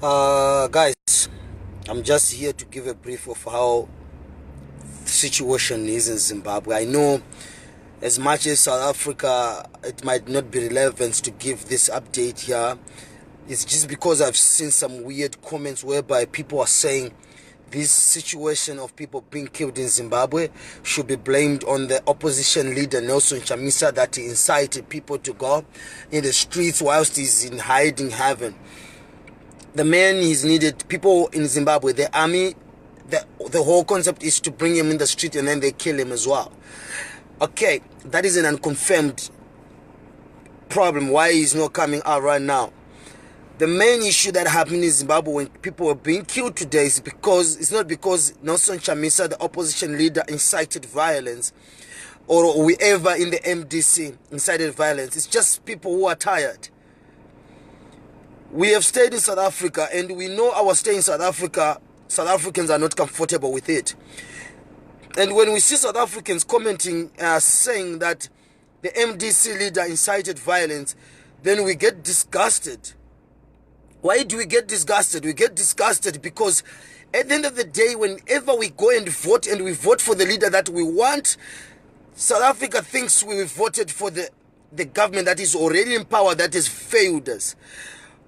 Guys, I'm just here to give a brief of how the situation is in Zimbabwe. I know as much as South Africa, it might not be relevant to give this update here. It's just because I've seen some weird comments whereby people are saying this situation of people being killed in Zimbabwe should be blamed on the opposition leader Nelson Chamisa, that he incited people to go in the streets whilst he's in hiding heaven. The man is needed. People in Zimbabwe, the army, the whole concept is to bring him in the street and then they kill him as well. Okay, that is an unconfirmed problem. Why he's not coming out right now? The main issue that happened in Zimbabwe when people were being killed today is because it's not because Nelson Chamisa, the opposition leader, incited violence, or whoever in the MDC incited violence. It's just people who are tired. We have stayed in South Africa, and we know our stay in South Africa, South Africans are not comfortable with it. And when we see South Africans commenting, saying that the MDC leader incited violence, then we get disgusted. Why do we get disgusted? We get disgusted because at the end of the day, whenever we go and we vote for the leader that we want, South Africa thinks we voted for the government that is already in power, that has failed us.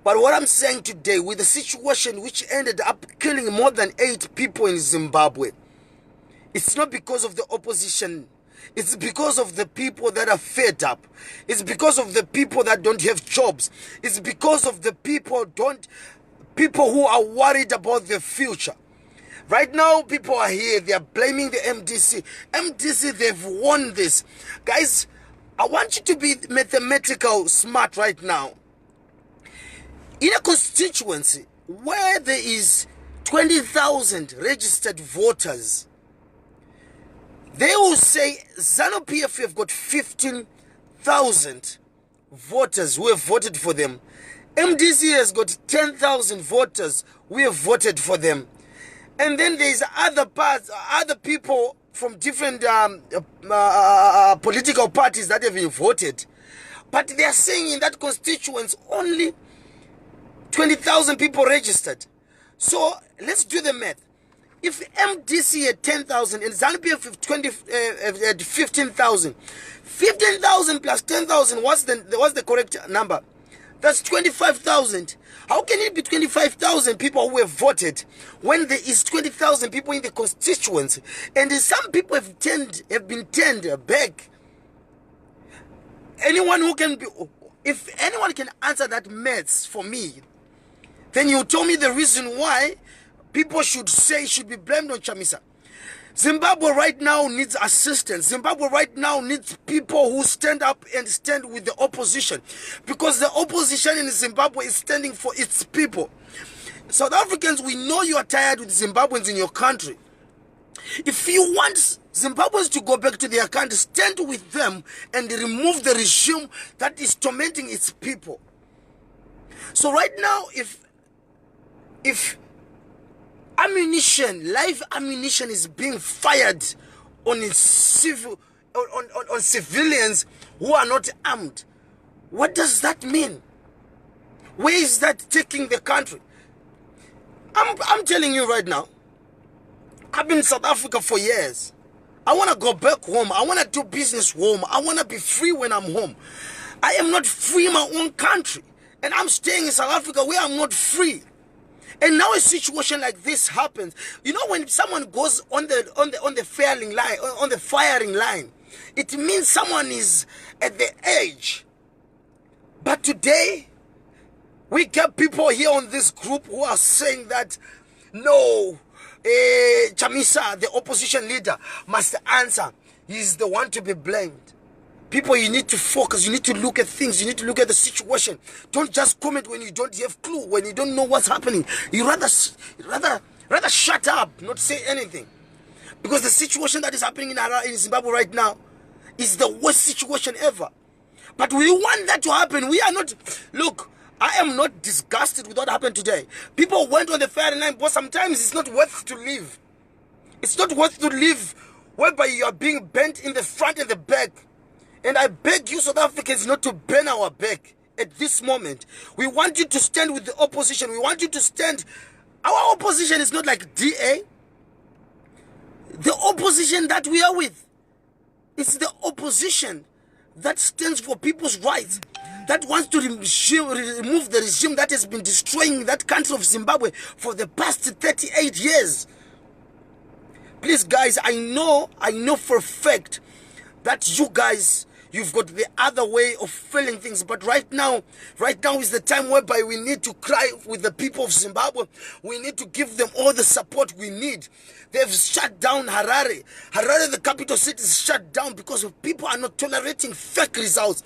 But what I'm saying today, with the situation which ended up killing more than 8 people in Zimbabwe, it's not because of the opposition. It's because of the people that are fed up. It's because of the people that don't have jobs. It's because of the people who are worried about the future. Right now, people are here. They are blaming the MDC. MDC, they've won this. Guys, I want you to be mathematical smart right now. In a constituency where there is 20,000 registered voters, they will say ZANU-PF have got 15,000 voters who have voted for them. MDC has got 10,000 voters who have voted for them. And then there's other people from different political parties that have been voted. But they are saying in that constituency only 20,000 people registered. So let's do the math. If MDC had 10,000 and ZANU-PF had 15,000, 15,000 plus 10,000, what's the correct number? That's 25,000. How can it be 25,000 people who have voted when there is 20,000 people in the constituency, and some people have been turned back? If anyone can answer that maths for me, then you tell me the reason why people should be blamed on Chamisa. Zimbabwe right now needs assistance. Zimbabwe right now needs people who stand up and stand with the opposition, because the opposition in Zimbabwe is standing for its people. South Africans, we know you are tired with Zimbabweans in your country. If you want Zimbabweans to go back to their country, stand with them and remove the regime that is tormenting its people. So right now, if live ammunition is being fired on civilians who are not armed, what does that mean? Where is that taking the country? I'm telling you right now, I've been in South Africa for years. I want to go back home. I want to do business home. I want to be free when I'm home. I am not free in my own country, and I'm staying in South Africa where I'm not free. And now a situation like this happens. You know, when someone goes on the firing line, it means someone is at the edge. But today, we get people here on this group who are saying that no, Chamisa, the opposition leader, must answer. He's the one to be blamed. People, you need to focus. You need to look at things. You need to look at the situation. Don't just comment when you don't have clue, when you don't know what's happening. You rather shut up, not say anything. Because the situation that is happening in Zimbabwe right now is the worst situation ever. But we want that to happen. We are not... Look, I am not disgusted with what happened today. People went on the firing line, but sometimes it's not worth to live. It's not worth to live whereby you are being bent in the front and the back. And I beg you South Africans not to bend our back at this moment. We want you to stand with the opposition. We want you to stand. Our opposition is not like DA. The opposition that we are with is the opposition that stands for people's rights, that wants to remove the regime that has been destroying that country of Zimbabwe for the past 38 years. Please, guys, I know for a fact that you guys, you've got the other way of feeling things, but right now is the time whereby we need to cry with the people of Zimbabwe. We need to give them all the support we need. They've shut down Harare. Harare, the capital city, is shut down because people are not tolerating fake results.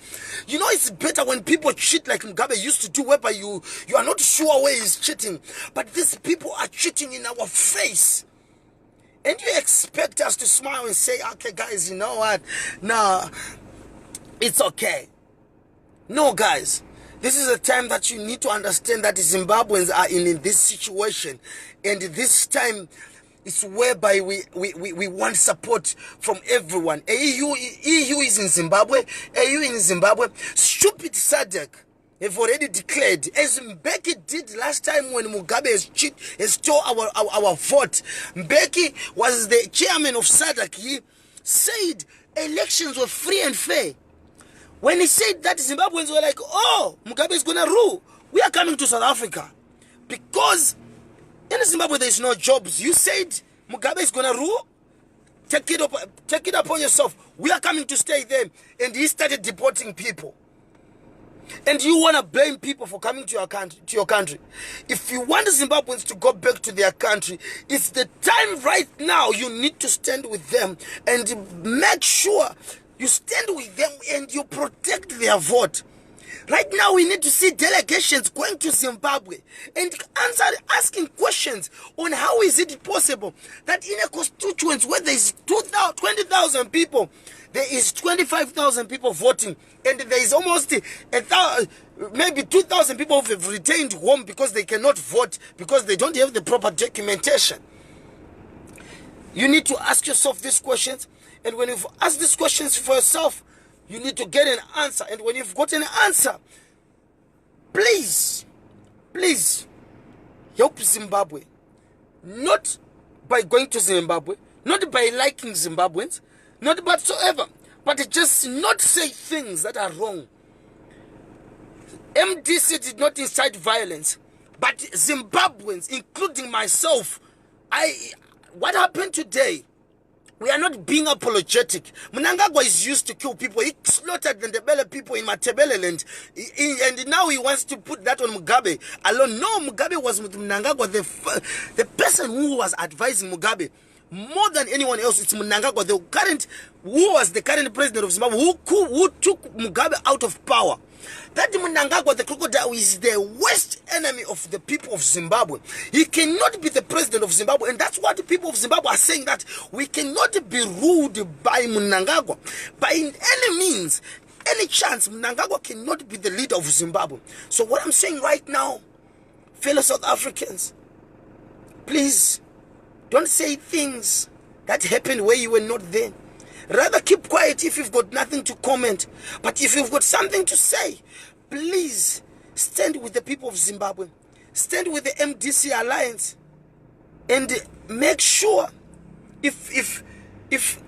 You know, it's better when people cheat like Mugabe used to do, whereby you are not sure where he's cheating, but these people are cheating in our face. And you expect us to smile and say, okay, guys, you know what? Nah, it's okay. No, guys. This is a time that you need to understand that the Zimbabweans are in this situation. And this time, it's whereby we want support from everyone. EU is in Zimbabwe. EU in Zimbabwe. Stupid SADC have already declared, as Mbeki did last time when Mugabe has stole our vote. Mbeki was the chairman of SADC. He said elections were free and fair. When he said that, Zimbabweans were like, oh, Mugabe is going to rule. We are coming to South Africa. Because in Zimbabwe there is no jobs. You said Mugabe is going to rule. Take it upon yourself. We are coming to stay there. And he started deporting people. And you want to blame people for coming to your country. If you want the Zimbabweans to go back to their country, it's the time right now. You need to stand with them and make sure you stand with them and you protect their vote. Right now, we need to see delegations going to Zimbabwe and asking questions on how is it possible that in a constituency where there is 20,000 people, there is 25,000 people voting, and there is almost maybe 2,000 people who have retained home because they cannot vote because they don't have the proper documentation. You need to ask yourself these questions, and when you've asked these questions for yourself, you need to get an answer. And when you've got an answer, please help Zimbabwe. Not by going to Zimbabwe, not by liking Zimbabweans, not whatsoever, but just not say things that are wrong. MDC did not incite violence, but Zimbabweans, including myself, what happened today? We are not being apologetic. Mnangagwa is used to kill people. He slaughtered the Ndebele people in Matebele land. And now he wants to put that on Mugabe alone. No, Mugabe was with Mnangagwa, the person who was advising Mugabe. More than anyone else, it's Mnangagwa, who was the current president of Zimbabwe, who took Mugabe out of power. That Mnangagwa, the crocodile, is the worst enemy of the people of Zimbabwe. He cannot be the president of Zimbabwe, and that's what the people of Zimbabwe are saying, that we cannot be ruled by Mnangagwa. By any means, any chance, Mnangagwa cannot be the leader of Zimbabwe. So what I'm saying right now, fellow South Africans, please, don't say things that happened where you were not there. Rather keep quiet if you've got nothing to comment. But if you've got something to say, please stand with the people of Zimbabwe. Stand with the MDC Alliance. And make sure, if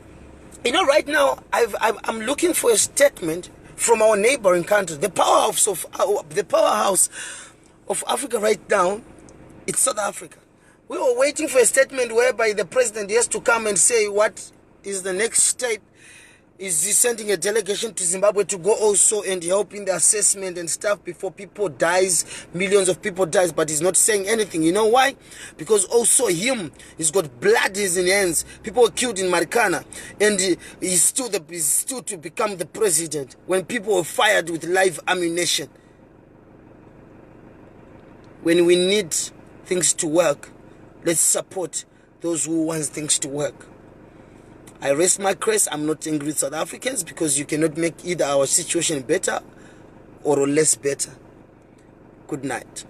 you know, right now, I'm looking for a statement from our neighboring country. The powerhouse of Africa right now, it's South Africa. We were waiting for a statement whereby the president has to come and say what is the next step. Is he sending a delegation to Zimbabwe to go also and help in the assessment and stuff before people dies, millions of people dies, but he's not saying anything. You know why? Because also he's got blood in his hands. People were killed in Marikana, and he's still to become the president when people were fired with live ammunition. When we need things to work, let's support those who want things to work. I rest my case. I'm not angry with South Africans because you cannot make either our situation better or less better. Good night.